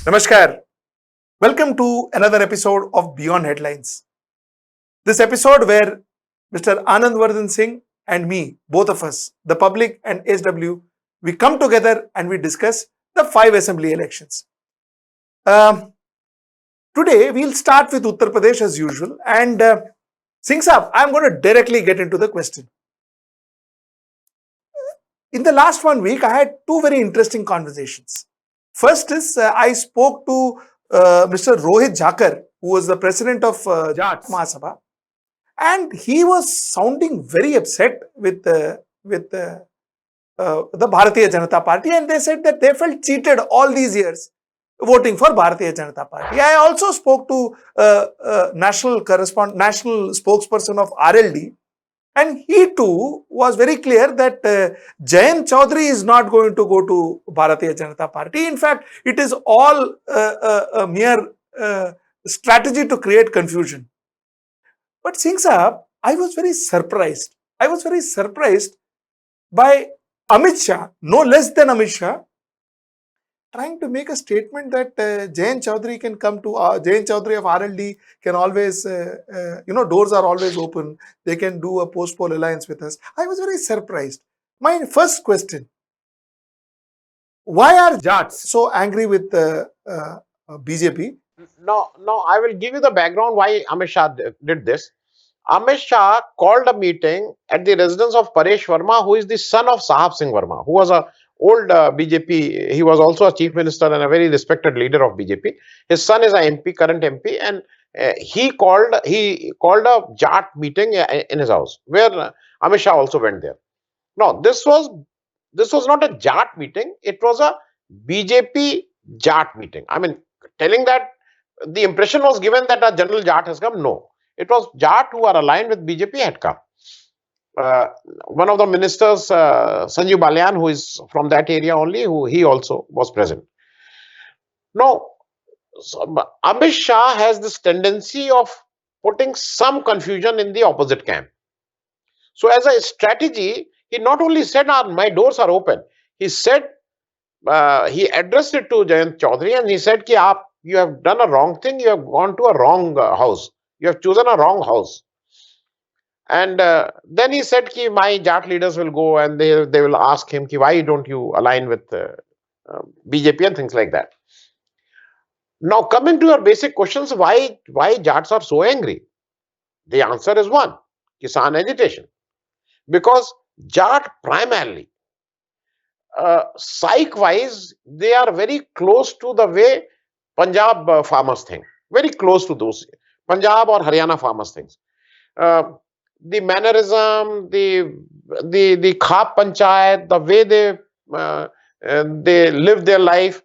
Namaskar. Welcome to another episode of Beyond Headlines. This episode where Mr. Anand Vardhan Singh and me, both of us, the public and SW, we come together and we discuss the 5 assembly elections. Um, Today we'll start with Uttar Pradesh as usual, and Singh Saab, I'm going to directly get into the question. In the last 1 week, I had two very interesting conversations. First is I spoke to Mr. Rohit Jhakar, who was the president of Jat Mahasabha, and he was sounding very upset with the Bharatiya Janata Party, and they said that they felt cheated all these years voting for Bharatiya Janata Party. I also spoke to national spokesperson of RLD, and he too was very clear that Jayant Chaudhary is not going to go to Bharatiya Janata Party. In fact, it is all a mere strategy to create confusion. But Singh Saab, I was very surprised. I was very surprised by Amit Shah, no less than Amit Shah, trying to make a statement that Jayant Chaudhary can come to Jayant Chaudhary of RLD can always, doors are always open. They can do a post-poll alliance with us. I was very surprised. My first question: why are Jats so angry with BJP? No, I will give you the background why Amit Shah did this. Amit Shah called a meeting at the residence of Paresh Verma, who is the son of Sahab Singh Verma, who was a old BJP. He was also a chief minister and a very respected leader of BJP. His son is a MP, current MP, and he called a Jat meeting in his house, where Amit Shah also went there. No, this was not a Jat meeting. It was a BJP Jat meeting. I mean, telling that the impression was given that a general Jat has come. No, it was Jat who are aligned with BJP had come. One of the ministers, Sanjeev Balyan, who is from that area only, he also was present. Now, Amit Shah has this tendency of putting some confusion in the opposite camp. So, as a strategy, he not only said, "My doors are open," he said, he addressed it to Jayant Chaudhary and he said, you have done a wrong thing, you have gone to a wrong house, you have chosen a wrong house. And then he said, my Jat leaders will go and they will ask him, why don't you align with BJP and things like that. Now, coming to your basic questions, why Jats are so angry? The answer is one: Kisan agitation. Because Jat primarily, psych-wise, they are very close to the way Punjab farmers think. Very close to those Punjab or Haryana farmers think. The mannerism, the khap panchayat, the way they live their life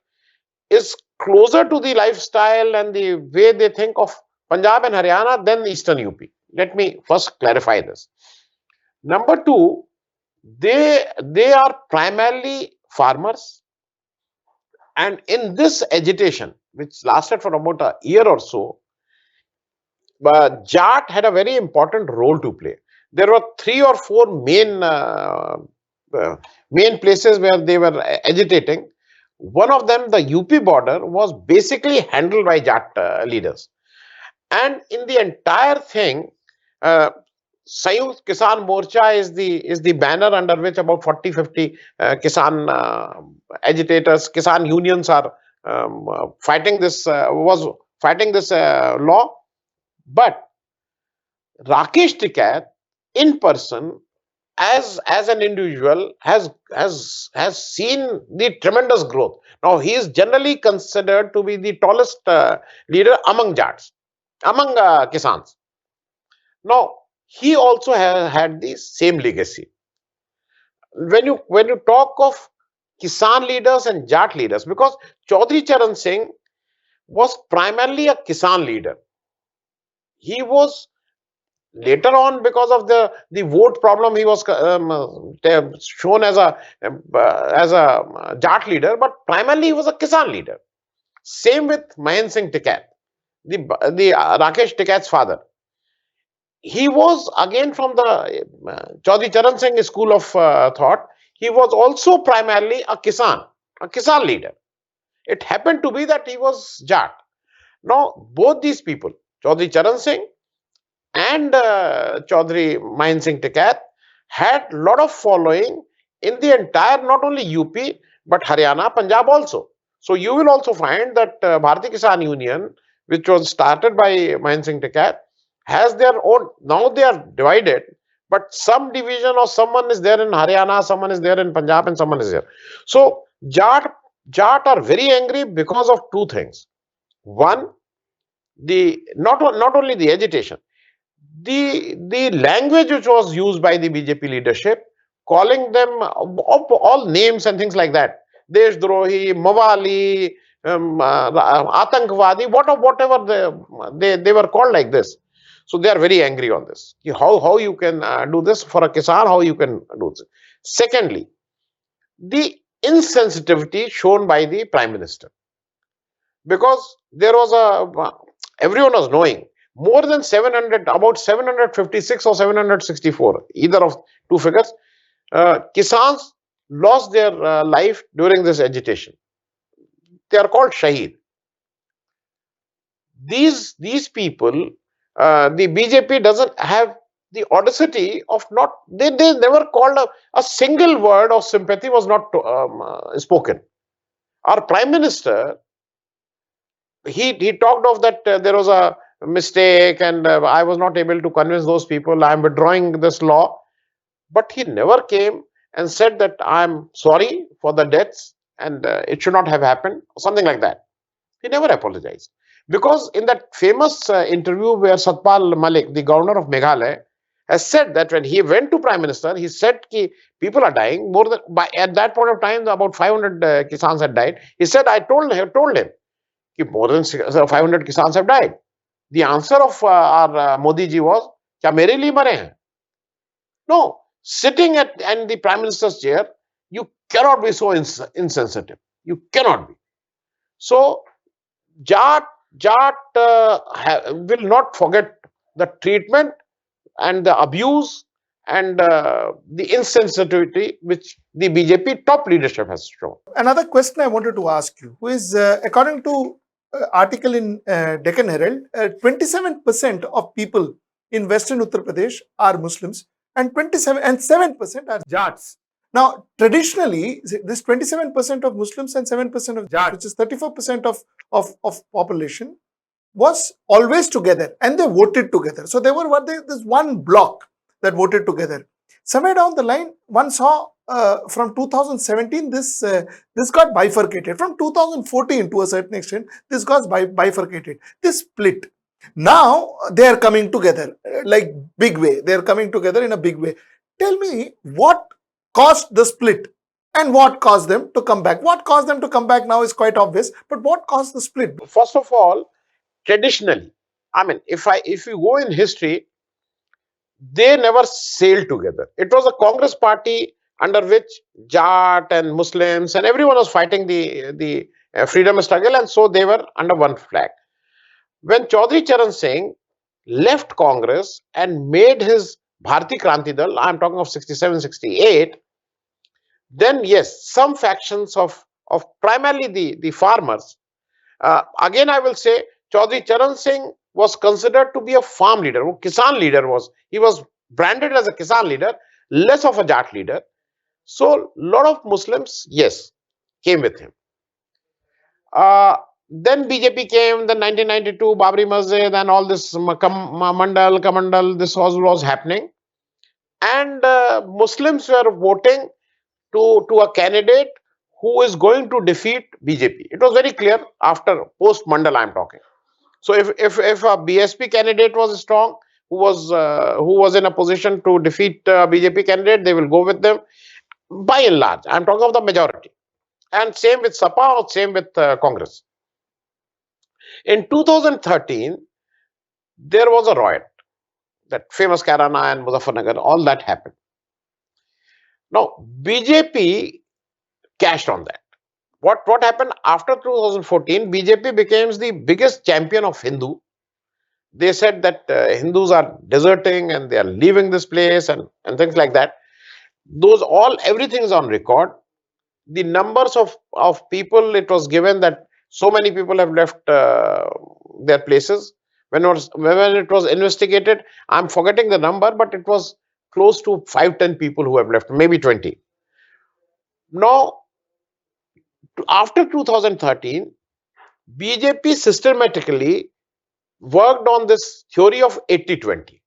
is closer to the lifestyle and the way they think of Punjab and Haryana than Eastern UP. Let me first clarify this. Number two, they are primarily farmers, and in this agitation, which lasted for about a year or so, Jat had a very important role to play. There were 3 or 4 main places where they were agitating. One of them, the UP border, was basically handled by Jat leaders. And in the entire thing, Sanyukt Kisan Morcha is the banner under which about 40-50 Kisan agitators, Kisan unions are fighting this law. But Rakesh Tikat, in person, as an individual, has seen the tremendous growth. Now, he is generally considered to be the tallest leader among Jats, among Kisans. Now, he also had the same legacy. When you talk of Kisan leaders and Jat leaders, because Chaudhry Charan Singh was primarily a Kisan leader. He was later on, because of the vote problem, he was shown as a Jat leader, but primarily he was a Kisan leader. Same with Mahen Singh Tikat, the Rakesh Tikat's father. He was again from the Chaudhry Charan Singh school of thought. He was also primarily a Kisan leader. It happened to be that he was Jat. Now, both these people, Chaudhry Charan Singh and Chaudhry Mahin Singh Tikat, had a lot of following in the entire, not only UP, but Haryana, Punjab also. So you will also find that Bharatiya Kisan Union, which was started by Mahin Singh Tikat, has their own, now they are divided, but some division or someone is there in Haryana, someone is there in Punjab, and someone is there. So Jat are very angry because of two things. One, the not only the agitation, the language which was used by the BJP leadership, calling them all names and things like that, Deshdrohi, Mawali, Atankvadi, whatever they were called like this. So they are very angry on this. How you can do this for a Kisan? How you can do this? Secondly, the insensitivity shown by the Prime Minister, because there was everyone was knowing more than 700, about 756 or 764, either of two figures, Kisans lost their life during this agitation. They are called Shaheed. These people, the BJP doesn't have the audacity of not, they never called a single word of sympathy was not spoken. Our Prime Minister, he talked of that there was a mistake and I was not able to convince those people, I am withdrawing this law. But he never came and said that I am sorry for the deaths and it should not have happened, something like that. He never apologized. Because in that famous interview where Satpal Malik, the governor of Meghalaya, has said that when he went to Prime Minister, he said that people are dying. More than at that point of time, about 500 Kisans had died. He said, I told him that more than 500 Kisans have died. The answer of our Modi ji was, "Kya mere liye mare hain?" No, sitting in the Prime Minister's chair, you cannot be so insensitive. You cannot be. So, Jat will not forget the treatment and the abuse and the insensitivity which the BJP top leadership has shown. Another question I wanted to ask you, who is according to article in Deccan Herald, 27% of people in Western Uttar Pradesh are Muslims and 7% are Jats. Now, traditionally, this 27% of Muslims and 7% of Jats, which is 34% of population, was always together and they voted together. So they were this one block that voted together. Somewhere down the line, one saw from 2017 this got bifurcated. From 2014 to a certain extent, this got bifurcated. This split. Now they are coming together like big way. They are coming together in a big way. Tell me what caused the split and what caused them to come back. What caused them to come back now is quite obvious, but what caused the split? First of all, traditionally, I mean, if you go in history, they never sailed together. It was a Congress party under which Jat and Muslims and everyone was fighting the freedom struggle, and so they were under one flag. When Chaudhry Charan Singh left Congress and made his Bharati Kranti Dal, I am talking of 67, 68, then yes, some factions of primarily the farmers. Again, I will say Chaudhry Charan Singh was considered to be a farm leader, Kisan leader was. He was branded as a Kisan leader, less of a Jat leader. So, lot of Muslims, yes, came with him. Then BJP came, then 1992, Babri Masjid and all this Kamandal, this was happening. And Muslims were voting to a candidate who is going to defeat BJP. It was very clear after post-Mandal I am talking. So if a BSP candidate was strong, who was in a position to defeat BJP candidate, they will go with them. By and large, I am talking of the majority. And same with Sapa, or same with Congress. In 2013, there was a riot, that famous Karana and Muzaffarnagar, all that happened. Now, BJP cashed on that. What happened after 2014? BJP became the biggest champion of Hindu. They said that Hindus are deserting and they are leaving this place and things like that. Everything is on record. the numbers of people, it was given that so many people have left their places. When it was investigated, I'm forgetting the number, but it was close to 5-10 people who have left, maybe 20. Now, after 2013, BJP systematically worked on this theory of 80-20.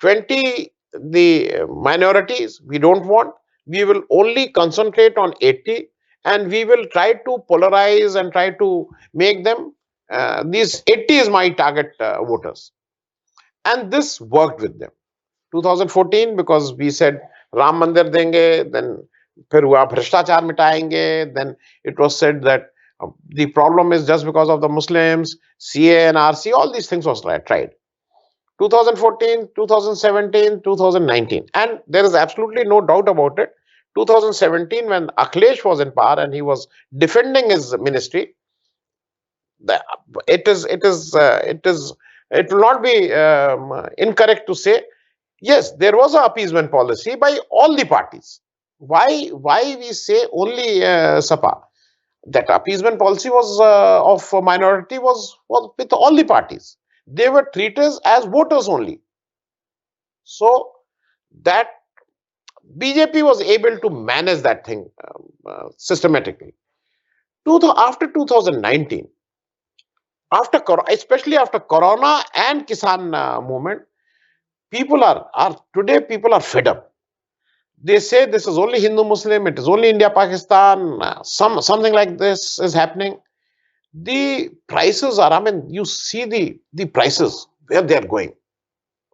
20 the minorities we don't want, we will only concentrate on 80, and we will try to polarize and try to make them, these 80 is my target voters. And this worked with them. 2014, because we said Ram Mandir denge, then फिर हुआ भ्रष्टाचार मिटाएंगे, then it was said that the problem is just because of the Muslims, CA and RC, all these things was tried. 2014, 2017, 2019. And there is absolutely no doubt about it. 2017, when Akhilesh was in power and he was defending his ministry, the, it will not be incorrect to say, yes, there was an appeasement policy by all the parties. Why we say only SAPA? That appeasement policy was of minority was with all the parties. They were treated as voters only. So that BJP was able to manage that thing systematically. After 2019, especially after Corona and Kisan movement, people are fed up. They say this is only Hindu Muslim, it is only India Pakistan, something like this is happening. The prices are, I mean, you see the prices where they are going.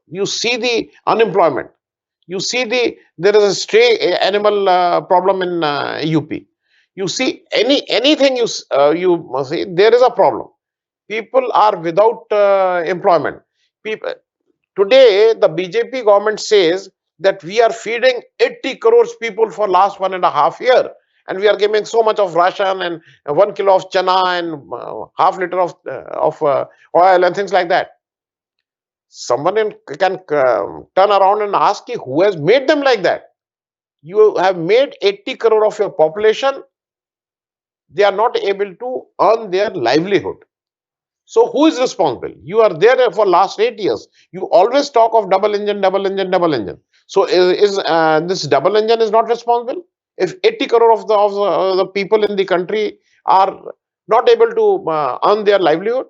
You see the unemployment. You see there is a stray animal problem in UP. You see anything you must see, there is a problem. People are without employment. People today, the BJP government says that we are feeding 80 crores people for last 1.5 years, and we are giving so much of ration and 1 kilo of chana and half liter of oil and things like that. Someone can turn around and ask you, who has made them like that? You have made 80 crore of your population, they are not able to earn their livelihood. So who is responsible? You are there for last 8 years. You always talk of double engine, double engine, double engine. So is this double engine is not responsible? If 80 crore of the people in the country are not able to earn their livelihood.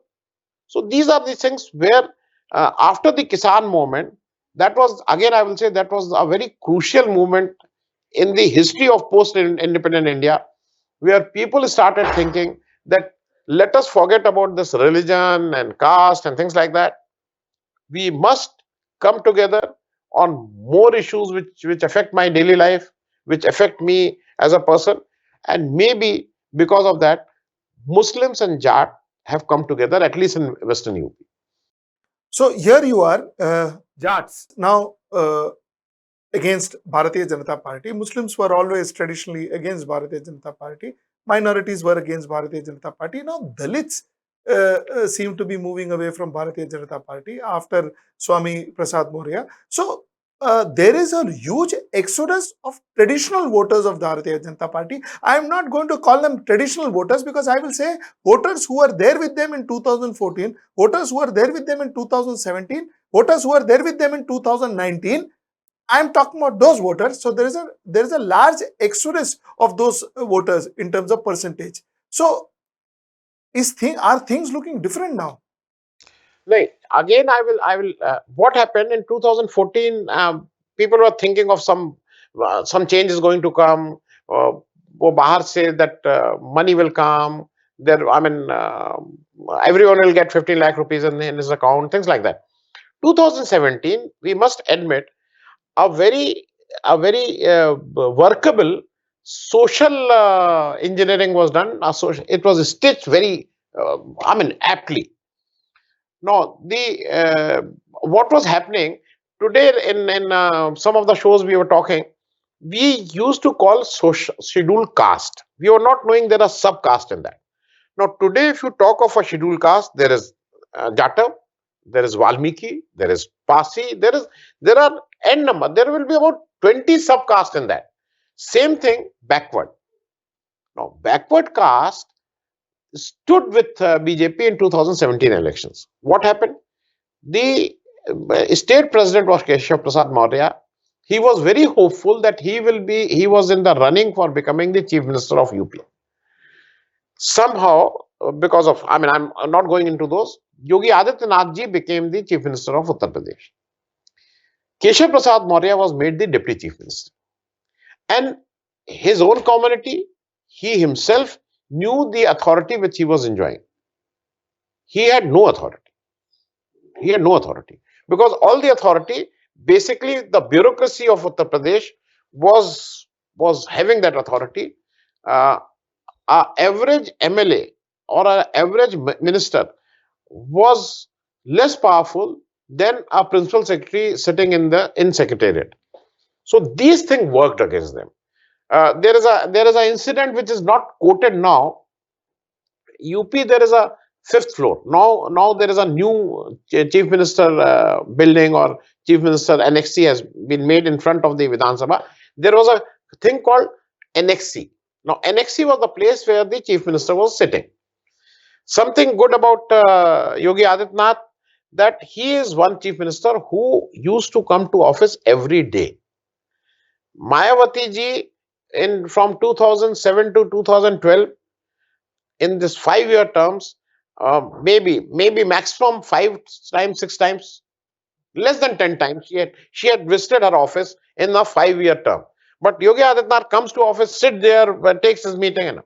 So these are the things where after the Kisan movement, that was again, I will say, that was a very crucial movement in the history of post-independent India, where people started thinking that let us forget about this religion and caste and things like that. We must come together on more issues which affect my daily life, which affect me as a person. And maybe because of that, Muslims and Jat have come together, at least in Western UP. So here you are, Jats now against Bharatiya Janata Party. Muslims were always traditionally against Bharatiya Janata Party. Minorities were against Bharatiya Janata Party. Now Dalits seem to be moving away from Bharatiya Janata Party after Swami Prasad Maurya. So there is a huge exodus of traditional voters of the Bharatiya Janata Party. I am not going to call them traditional voters, because I will say voters who were there with them in 2014, voters who were there with them in 2017, voters who were there with them in 2019. I am talking about those voters. So there is a large exodus of those voters in terms of percentage. So are things looking different now? Right. Again, I will. What happened in 2014? People were thinking of some change is going to come. वो बाहर से that money will come. There, I mean, everyone will get 15 lakh rupees in his account. Things like that. 2017, we must admit, a very workable social engineering was done. It was stitched very, I mean, aptly. No, the what was happening today in some of the shows we were talking, we used to call scheduled caste. We were not knowing there are subcaste in that. Now today, if you talk of a scheduled caste, there is Jata, there is Valmiki, there is Pasi, there are n number. There will be about 20 subcaste in that. Same thing backward. Now, backward caste stood with BJP in 2017 elections. What happened? The state president was Keshav Prasad Maurya. He was very hopeful that he was in the running for becoming the chief minister of UP. Somehow, because of, I'm not going into those, Yogi Adityanath ji became the chief minister of Uttar Pradesh. Keshav Prasad Maurya was made the deputy chief minister. And his own community, he himself knew the authority which he was enjoying. He had no authority. He had no authority because all the authority, basically the bureaucracy of Uttar Pradesh was having that authority. Uh, a average MLA or an average minister was less powerful than a principal secretary sitting in secretariat. So these things worked against them. There is an incident which is not quoted now. UP, there is a fifth floor. Now there is a new chief minister building or chief minister annexi has been made in front of the Vidhan Sabha. There was a thing called annexi. Now annexi was the place where the chief minister was sitting. Something good about Yogi Adityanath, that he is one chief minister who used to come to office every day. Mayawati ji, from 2007 to 2012, in this 5-year terms, maybe maximum 5 times, 6 times, less than 10 times, she had visited her office in a 5-year term. But Yogi Adityanath comes to office, sit there, takes his meeting. And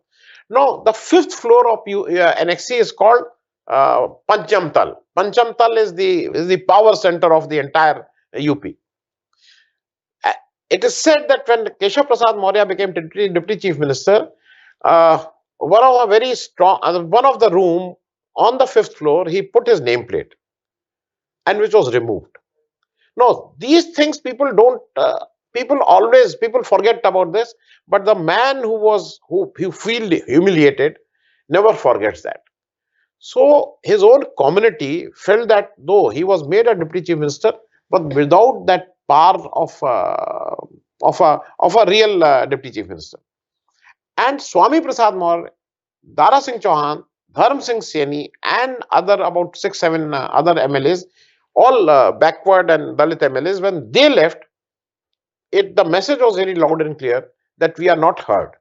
no, the fifth floor of NXC is called Panchamtal. Panchamtal is the power center of the entire UP. It is said that when Keshav Prasad Maurya became deputy chief minister, one of the room on the fifth floor, he put his nameplate, and which was removed. No, these things people don't. People forget about this, but the man who feel humiliated never forgets that. So his own community felt that though he was made a deputy chief minister, but without that power of a real deputy chief minister. And Swami Prasad Maur, Dara Singh Chauhan, Dharm Singh Saini, and about 6-7 other MLAs, all backward and Dalit MLAs, when they left, the message was very loud and clear that we are not heard.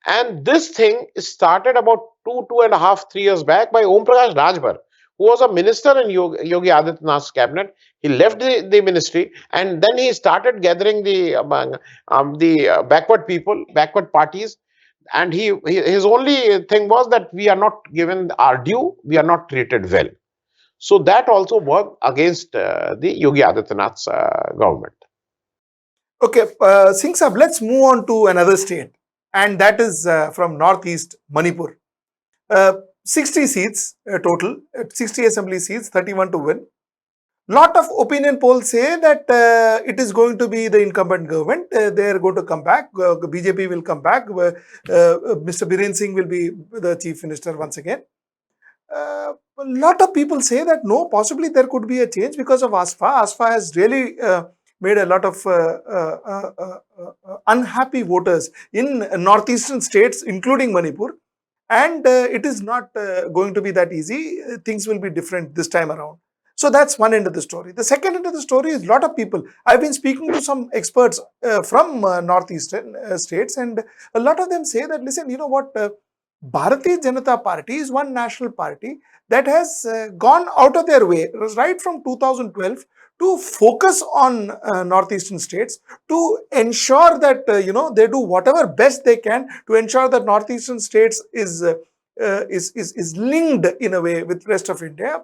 And this thing started about 2.5, 3 years back by Om Prakash Rajbhar, who was a minister in Yogi Adityanath's cabinet. He left the ministry, and then he started gathering the backward people, backward parties. And his only thing was that we are not given our due, we are not treated well. So that also worked against the Yogi Adityanath's government. Okay, Singh Saab, let's move on to another state, and that is from northeast Manipur. 60 seats total, 60 assembly seats, 31 to win. Lot of opinion polls say that it is going to be the incumbent government. They are going to come back. BJP will come back. Mr. Biren Singh will be the chief minister once again. A lot of people say that no, possibly there could be a change because of ASFA. ASFA has really made a lot of unhappy voters in northeastern states, including Manipur. And it is not going to be that easy. Things will be different this time around. So that's one end of the story. The second end of the story is a lot of people. I've been speaking to some experts from northeastern states, and a lot of them say that, listen, you know what, Bharatiya Janata Party is one national party that has gone out of their way right from 2012 to focus on northeastern states, to ensure that they do whatever best they can to ensure that northeastern states is linked in a way with rest of India.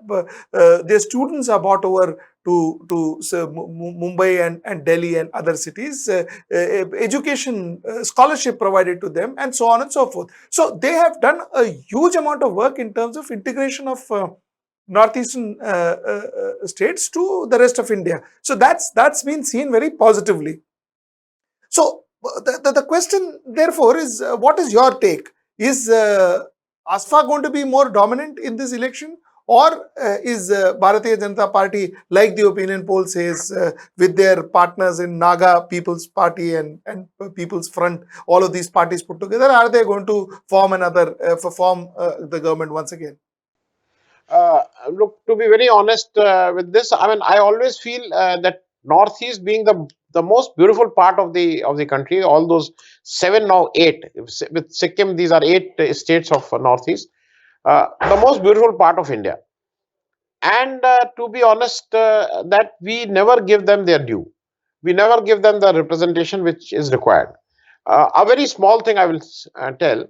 Their students are brought over to Mumbai and Delhi and other cities, education, scholarship provided to them, and so on and so forth. So they have done a huge amount of work in terms of integration of northeastern states to the rest of India. So that's been seen very positively. So the question therefore is, what is your take? Is ASFA going to be more dominant in this election, Or is Bharatiya Janata Party, like the opinion poll says, with their partners in Naga People's Party and People's Front, all of these parties put together, are they going to form the government once again? Look, to be very honest with this, I mean, I always feel that Northeast being the most beautiful part of the country, all those seven, now eight with Sikkim, these are eight states of Northeast, the most beautiful part of India. And to be honest, that we never give them their due. We never give them the representation which is required. A very small thing I will tell: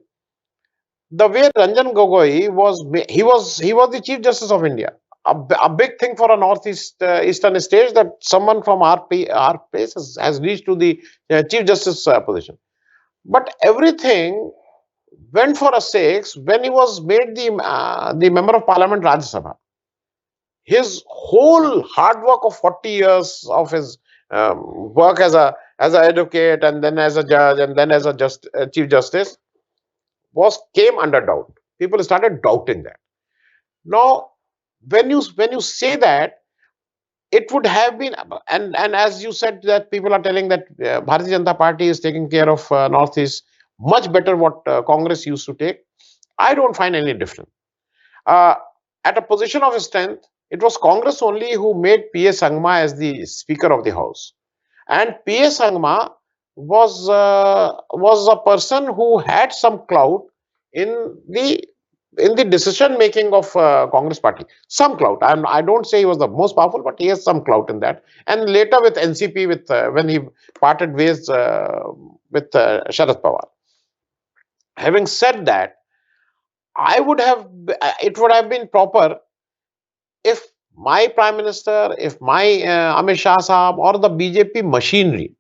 the way Ranjan Gogoi was the Chief Justice of India. A big thing for a Northeast Eastern state that someone from our place has reached to the Chief Justice position. But everything went for a six when he was made the member of Parliament Rajya Sabha. His whole hard work of 40 years of his work as an advocate, and then as a judge, and then as a Chief Justice, came under doubt. People started doubting that. Now, when you say that, it would have been, and as you said, that people are telling that Bharatiya Janata Party is taking care of Northeast much better what Congress used to take. I don't find any difference. Uh, at a position of strength, it was Congress only who made P.A. Sangma as the Speaker of the House, and P.A. Sangma was a person who had some clout in the decision making of Congress party. Some clout. I don't say he was the most powerful, but he has some clout in that. And later with NCP, with when he parted ways with Sharad Pawar. Having said that, it would have been proper if my Prime Minister, if my Amit Shah Sahab, or the BJP machinery,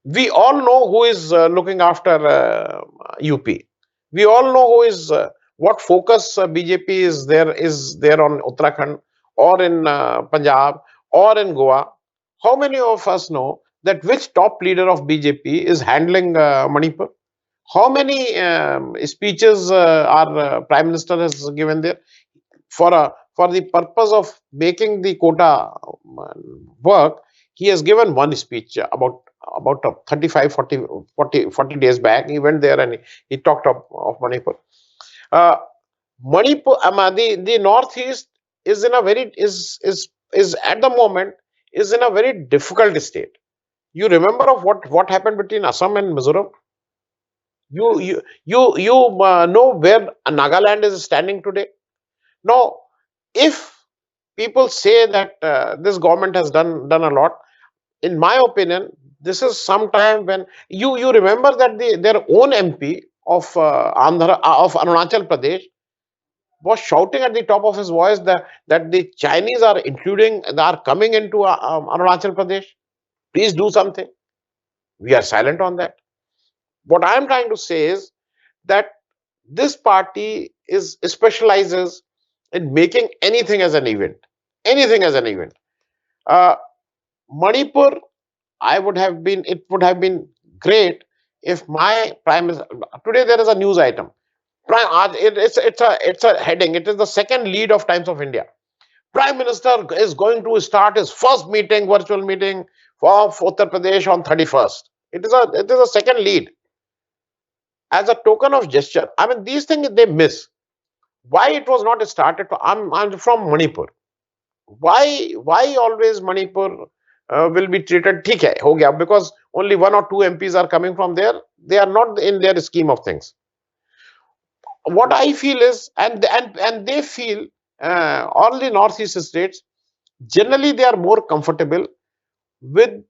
we all know who is looking after UP. We all know who is what focus BJP is there on Uttarakhand or in Punjab or in Goa. How many of us know that which top leader of BJP is handling Manipur? How many speeches our Prime Minister has given there? For the purpose of making the quota work, he has given one speech about 35 40 days back. He went there and he talked of Manipur. uh, Manipur, the Northeast is in a very is at the moment is in a very difficult state. You remember of what happened between Assam and Mizoram? You know where Nagaland is standing today. Now, if people say that this government has done a lot, in my opinion, this is sometime when you remember that their own MP of of Arunachal Pradesh was shouting at the top of his voice that the Chinese are coming into Arunachal Pradesh. Please do something. We are silent on that. What I am trying to say is that this party specializes in making anything as an event. Anything as an event. Uh, Manipur, it would have been great if my prime minister. Today there is a news item. It's a heading. It is the second lead of Times of India. Prime Minister is going to start his first virtual meeting for Uttar Pradesh on 31st. It is a second lead as a token of gesture. I mean, these things they miss. Why it was not started? I'm from Manipur. Why always Manipur will be treated ठीक है हो गया, because only one or two MPs are coming from there. They are not in their scheme of things. What I feel is, and they feel, all the Northeast states generally they are more comfortable with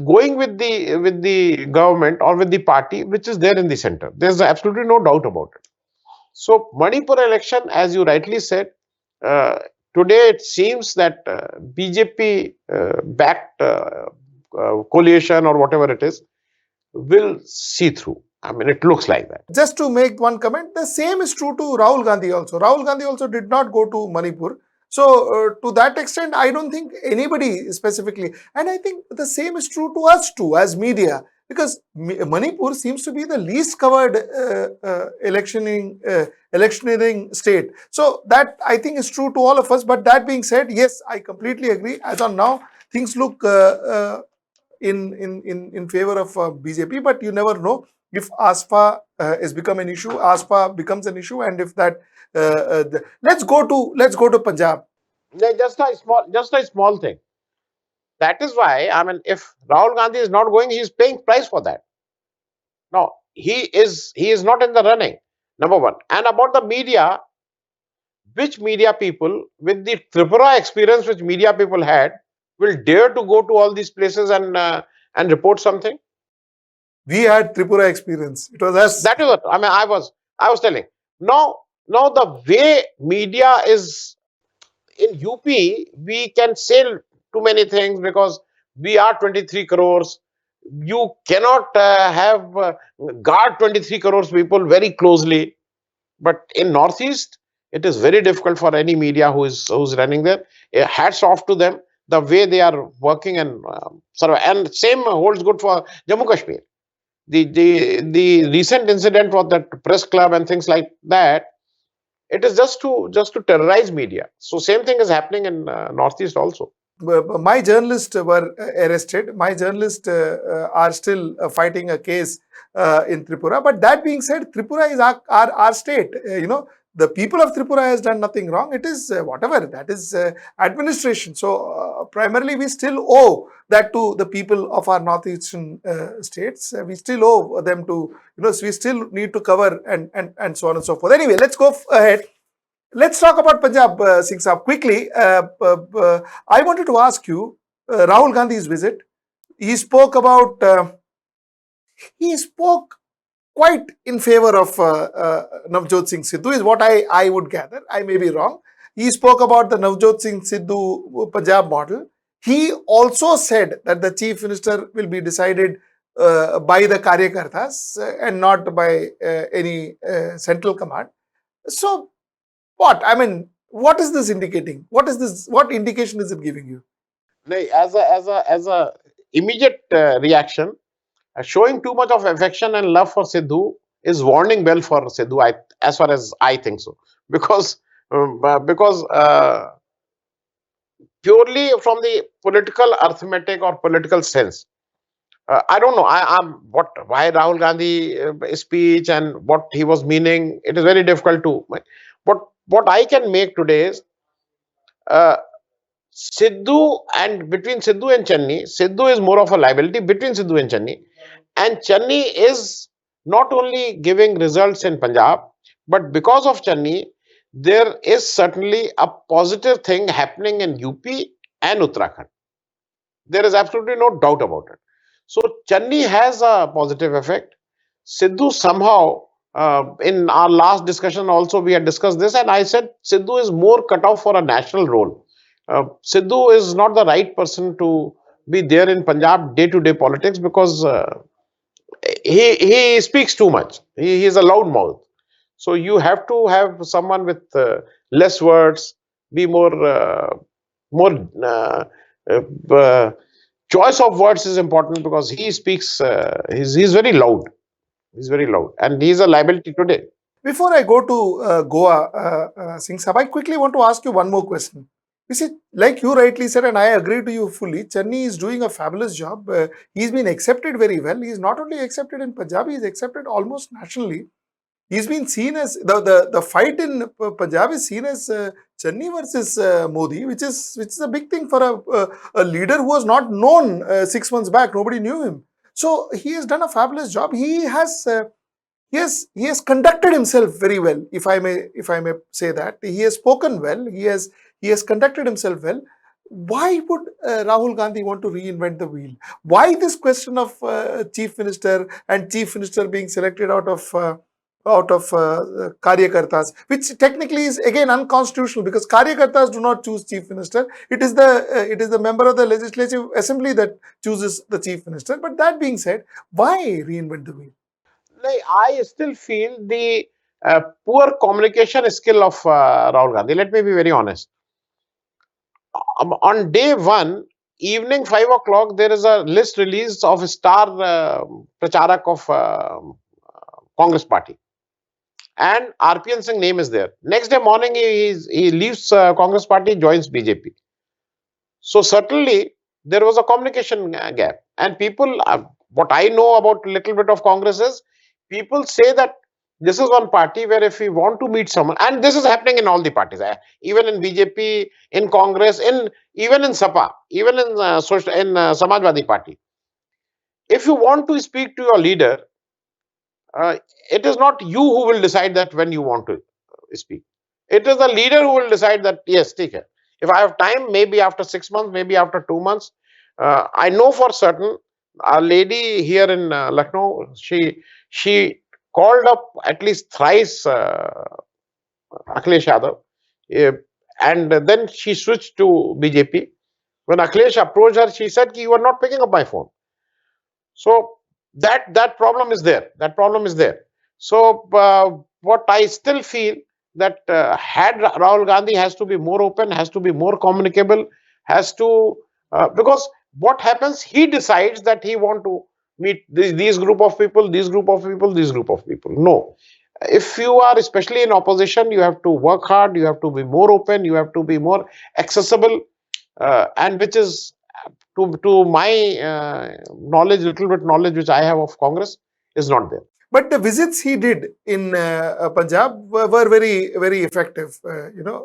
going with the government or with the party which is there in the center. There's absolutely no doubt about it. So Manipur election, as you rightly said, uh, today it seems that BJP backed coalition or whatever it is will see through. I mean, it looks like that. Just to make one comment, the same is true to Rahul Gandhi also. Rahul Gandhi also did not go to Manipur. So to that extent, I don't think anybody specifically, and I think the same is true to us too as media, because Manipur seems to be the least covered electioneering state. So that I think is true to all of us. But that being said, yes, I completely agree. As on now, things look in favor of BJP, but you never know if ASPA has become an issue. ASPA becomes an issue, and if that let's go to Punjab. Just a small thing. That is why, I mean, if Rahul Gandhi is not going, he is paying price for that. No, he is not in the running. Number one. And about the media, which media people with the Tripura experience which media people had will dare to go to all these places and report something? We had Tripura experience. It was us. That is what I mean. I was telling. Now the way media is in UP, we can say too many things because we are 23 crores. You cannot have guard 23 crores people very closely. But in Northeast, it is very difficult for any media who's running there. Hats off to them, the way they are working and and same holds good for Jammu Kashmir. The recent incident was that press club and things like that. It is just to terrorize media. So same thing is happening in Northeast also. My journalists were arrested. My journalists are still fighting a case in Tripura. But that being said, Tripura is our state. The people of Tripura has done nothing wrong. It is whatever, that is administration. So primarily we still owe that to the people of our northeastern states. We still owe them to, so we still need to cover and so on and so forth. Anyway, let's go ahead. Let's talk about Punjab, Singh Saab. Quickly, I wanted to ask you, Rahul Gandhi's visit. He spoke about, he spoke quite in favor of Navjot Singh Sidhu, is what I would gather. I may be wrong. He spoke about the Navjot Singh Sidhu Punjab model. He also said that the chief minister will be decided by the Karyakartas and not by any central command. So, what? I mean, what is this indicating? What is this? What indication is it giving you? As a immediate reaction, showing too much of affection and love for Sidhu is warning bell for Sidhu. As far as I think so, because purely from the political arithmetic or political sense, I don't know. Why Rahul Gandhi speech and what he was meaning. It is very difficult to. But what I can make today is uh, between Sidhu and Channi, Sidhu is more of a liability between Sidhu and Channi is not only giving results in Punjab, but because of Channi, there is certainly a positive thing happening in UP and Uttarakhand. There is absolutely no doubt about it. So Channi has a positive effect. Sidhu somehow, in our last discussion also we had discussed this, and I said Sidhu is more cut off for a national role. Sidhu is not the right person to be there in Punjab day-to-day politics because he speaks too much. He is a loud mouth. So you have to have someone with less words, be more choice of words is important because he speaks. He's very loud. He's very loud, and he's a liability today. Before I go to Goa, Singh Saab, I quickly want to ask you one more question. You see, like you rightly said, and I agree to you fully, Channi is doing a fabulous job. He's been accepted very well. He's not only accepted in Punjab, he's accepted almost nationally. He's been seen as the fight in Punjab is seen as Channi versus Modi, which is a big thing for a leader who was not known 6 months back. Nobody knew him. So he has done a fabulous job. He has conducted himself very well, if I may say that. He has spoken well. He has conducted himself well. Why would Rahul Gandhi want to reinvent the wheel? Why this question of chief minister and chief minister being selected out of Karyakartas, which technically is again unconstitutional because Karyakartas do not choose chief minister. It is the member of the legislative assembly that chooses the chief minister. But that being said, why reinvent the wheel? Like, I still feel the poor communication skill of Rahul Gandhi. Let me be very honest. On day one, evening 5 o'clock, there is a list released of a star pracharak of Congress party, and RPN Singh name is there. Next day morning, he leaves Congress party, joins BJP. So certainly there was a communication gap, and people. What I know about a little bit of Congress is people say that this is one party where if we want to meet someone, and this is happening in all the parties, even in BJP, in Congress, in even in SAPA, even in Samajwadi Party. If you want to speak to your leader, uh, it is not you who will decide that when you want to speak. It is the leader who will decide that, yes, take it. If I have time, maybe after 6 months, maybe after 2 months. I know for certain a lady here in Lucknow, she called up at least thrice Akhilesh Yadav, uh, and then she switched to BJP. When Akhilesh approached her, she said, "You are not picking up my phone." So that problem is there. That problem is there. So what I still feel that had Rahul Gandhi has to be more open, has to be more communicable, has to because what happens, he decides that he want to meet these group of people, these group of people, these group of people. No, if you are especially in opposition, you have to work hard, you have to be more open, you have to be more accessible, and which is to my knowledge, little bit knowledge which I have of Congress, is not there. But the visits he did in Punjab were very, very effective.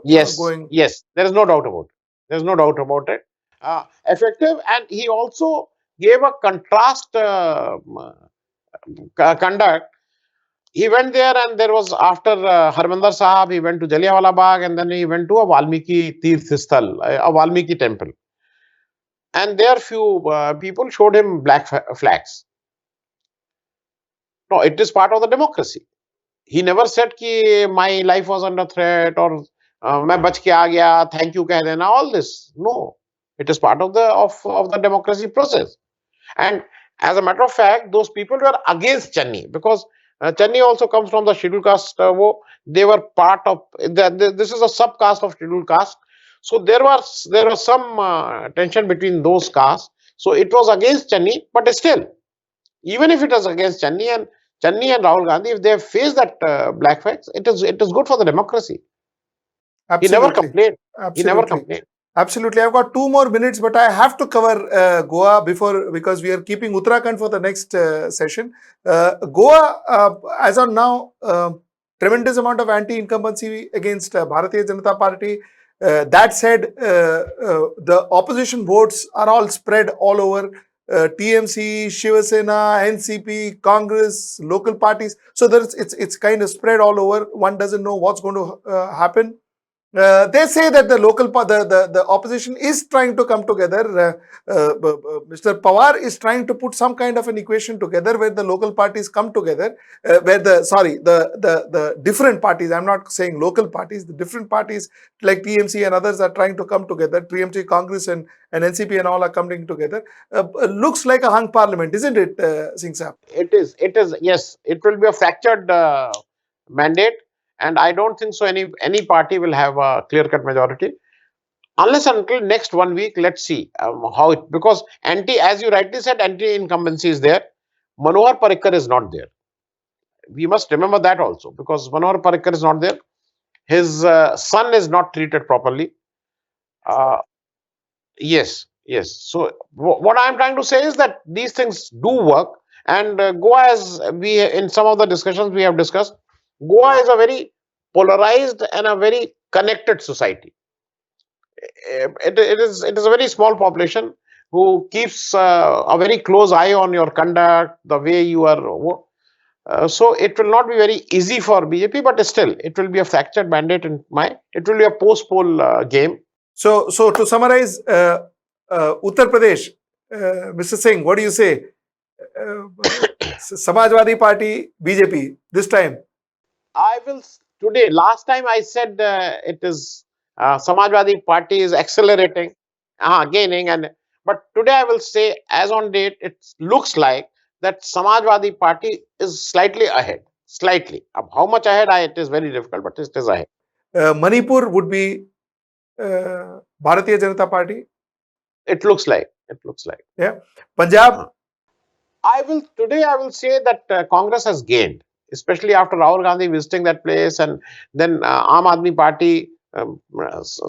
Yes, Going. yes, there is no doubt about it. There's no doubt about it. Effective, and he also gave a contrast conduct. He went there, and there was after Harmandir Sahib, he went to Jallianwala Bagh, and then he went to a Valmiki Tirth Sthal, a Valmiki temple, and there few people showed him black flags. No, it is part of the democracy. He never said कि my life was under threat or मैं बच के आ गया, thank you कह देना, all this. No, it is part of the democracy process. And as a matter of fact, those people were against Channi because Channi also comes from the scheduled caste. They were part of this is a subcaste of scheduled caste. So there was some tension between those castes. So it was against Channi, but still, even if it is against Channi and Rahul Gandhi, if they have faced that black facts, it is good for the democracy. He never Absolutely. complained. He never Absolutely. complained. Absolutely. I've got 2 more minutes, but I have to cover Goa because we are keeping Uttarakhand for the next session. Goa, as on now, tremendous amount of anti-incumbency against Bharatiya Janata Party. That said, the opposition votes are all spread all over. TMC, Shiva Sena, NCP, Congress, local parties. So it's kind of spread all over. One doesn't know what's going to happen. They say that the opposition is trying to come together. Mr. Pawar is trying to put some kind of an equation together where the local parties come together, where the different parties, I'm not saying local parties, the different parties like TMC and others are trying to come together. TMC, Congress and NCP and all are coming together. Looks like a hung parliament, isn't it, Singh Saab? It is. Yes, it will be a fractured mandate, and I don't think so. Any party will have a clear-cut majority unless and until next 1 week. Let's see how it, because as you rightly said, anti-incumbency is there. Manohar Parrikar is not there. We must remember that also, because Manohar Parrikar is not there. His son is not treated properly. Uh, yes, yes. So what I'm trying to say is that these things do work, and Goa, as we in some of the discussions we have discussed, Goa is a very polarized and a very connected society. It is a very small population who keeps a very close eye on your conduct, the way you are. So it will not be very easy for BJP, but still it will be a fractured mandate it will be a post-poll game. So to summarize, Uttar Pradesh, Mr. Singh, what do you say? Samajwadi Party, BJP, this time? Last time I said it is Samajwadi Party is accelerating, gaining, but today I will say, as on date, it looks like that Samajwadi Party is slightly ahead. Slightly. How much ahead? It is very difficult, but it is ahead. Manipur would be Bharatiya Janata Party. It looks like. It looks like. Yeah. Punjab. Uh, I will say that Congress has gained, especially after Rahul Gandhi visiting that place, and then Aam Aadmi Party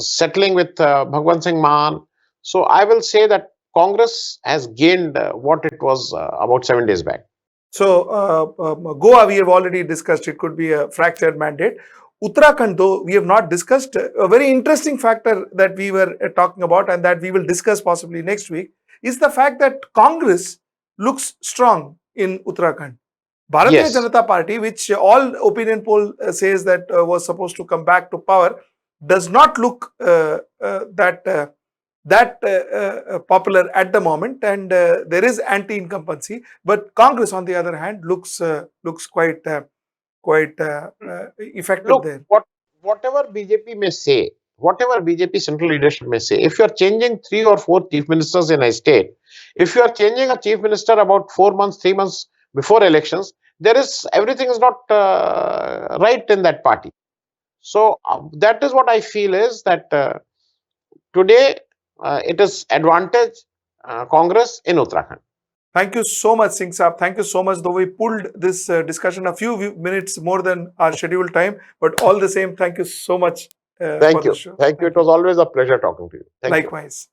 settling with Bhagwant Singh Maan. So I will say that Congress has gained what it was about 7 days back. So, Goa, we have already discussed, it could be a fractured mandate. Uttarakhand, though, we have not discussed. A very interesting factor that we were talking about and that we will discuss possibly next week is the fact that Congress looks strong in Uttarakhand. Bharatiya Yes. Janata Party, which all opinion poll says that was supposed to come back to power, does not look that popular at the moment, and there is anti-incumbency. But Congress, on the other hand, looks quite effective Look, there. whatever BJP may say, whatever BJP central leadership may say, if you are changing 3 or 4 chief ministers in a state, if you are changing a chief minister about 4 months, 3 months before elections, everything is not right in that party. So that is what I feel is that today it is advantage Congress in Uttarakhand. Thank you so much, Singh Saab. Thank you so much. Though we pulled this discussion a few minutes more than our scheduled time, but all the same, thank you so much for Thank the you. show. Thank you. It was always a pleasure talking to you. Thank you. Likewise.